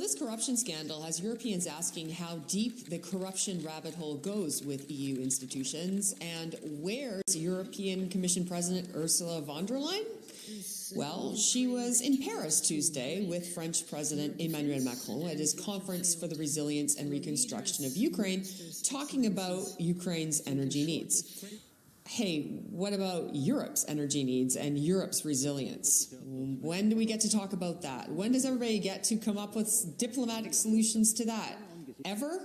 This corruption scandal has Europeans asking how deep the corruption rabbit hole goes with EU institutions, and where's European Commission President Ursula von der Leyen? Well, she was in Paris Tuesday with French President Emmanuel Macron at his Conference for the Resilience and Reconstruction of Ukraine, talking about Ukraine's energy needs. Hey, what about Europe's energy needs and Europe's resilience? When do we get to talk about that? When does everybody get to come up with diplomatic solutions to that? Ever?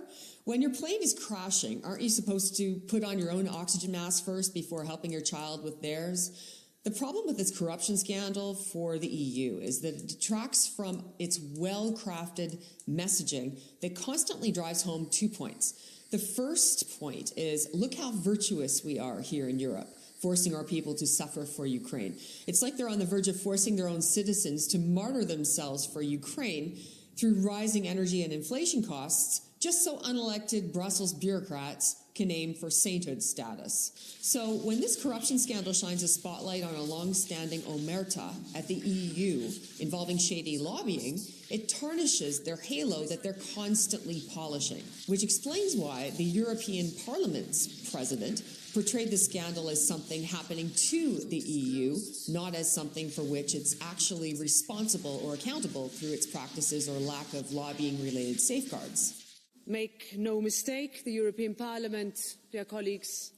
When your plane is crashing, aren't you supposed to put on your own oxygen mask first before helping your child with theirs? The problem with this corruption scandal for the EU is that it detracts from its well-crafted messaging that constantly drives home 2 points. The first point is, look how virtuous we are here in Europe, forcing our people to suffer for Ukraine. It's like they're on the verge of forcing their own citizens to martyr themselves for Ukraine through rising energy and inflation costs, just so unelected Brussels bureaucrats can aim for sainthood status. So when this corruption scandal shines a spotlight on a long-standing omerta at the EU involving shady lobbying, it tarnishes their halo that they're constantly polishing, which explains why the European Parliament's president portrayed the scandal as something happening to the EU, not as something for which it's actually responsible or accountable through its practices or lack of lobbying-related safeguards. Make no mistake, the European Parliament, dear colleagues,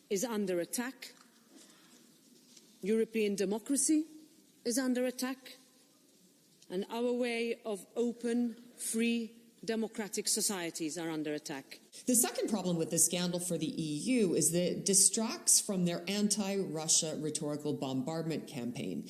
is under attack. European democracy is under attack, and our way of open, free, democratic societies are under attack. The second problem with this scandal for the EU is that it distracts from their anti-Russia rhetorical bombardment campaign.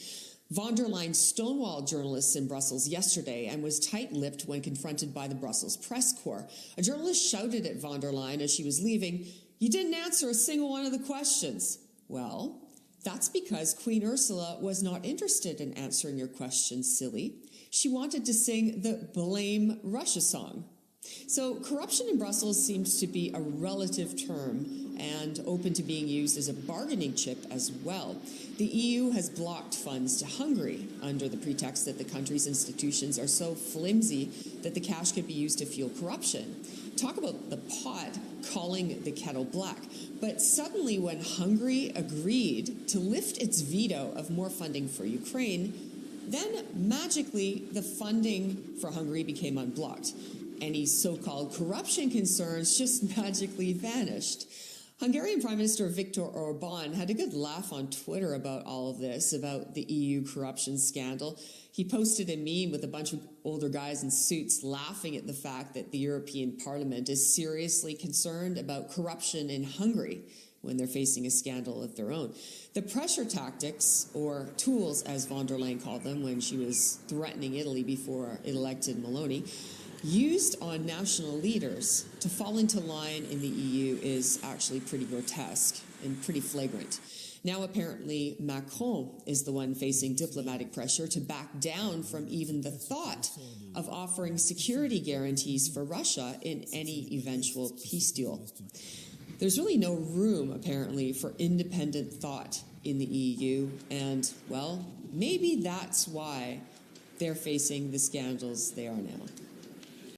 Von der Leyen stonewalled journalists in Brussels yesterday and was tight-lipped when confronted by the Brussels press corps. A journalist shouted at von der Leyen as she was leaving, "You didn't answer a single one of the questions." Well, that's because Queen Ursula was not interested in answering your questions, silly. She wanted to sing the Blame Russia song. So corruption in Brussels seems to be a relative term and open to being used as a bargaining chip as well. The EU has blocked funds to Hungary under the pretext that the country's institutions are so flimsy that the cash could be used to fuel corruption. Talk about the pot calling the kettle black. But suddenly when Hungary agreed to lift its veto of more funding for Ukraine, then magically the funding for Hungary became unblocked. Any so-called corruption concerns just magically vanished. Hungarian Prime Minister Viktor Orbán had a good laugh on Twitter about all of this, about the EU corruption scandal. He posted a meme with a bunch of older guys in suits laughing at the fact that the European Parliament is seriously concerned about corruption in Hungary when they're facing a scandal of their own. The pressure tactics, or tools as von der Leyen called them when she was threatening Italy before it elected Meloni, used on national leaders to fall into line in the EU is actually pretty grotesque and pretty flagrant. Now apparently Macron is the one facing diplomatic pressure to back down from even the thought of offering security guarantees for Russia in any eventual peace deal. There's really no room, apparently, for independent thought in the EU, and, well, maybe that's why they're facing the scandals they are now.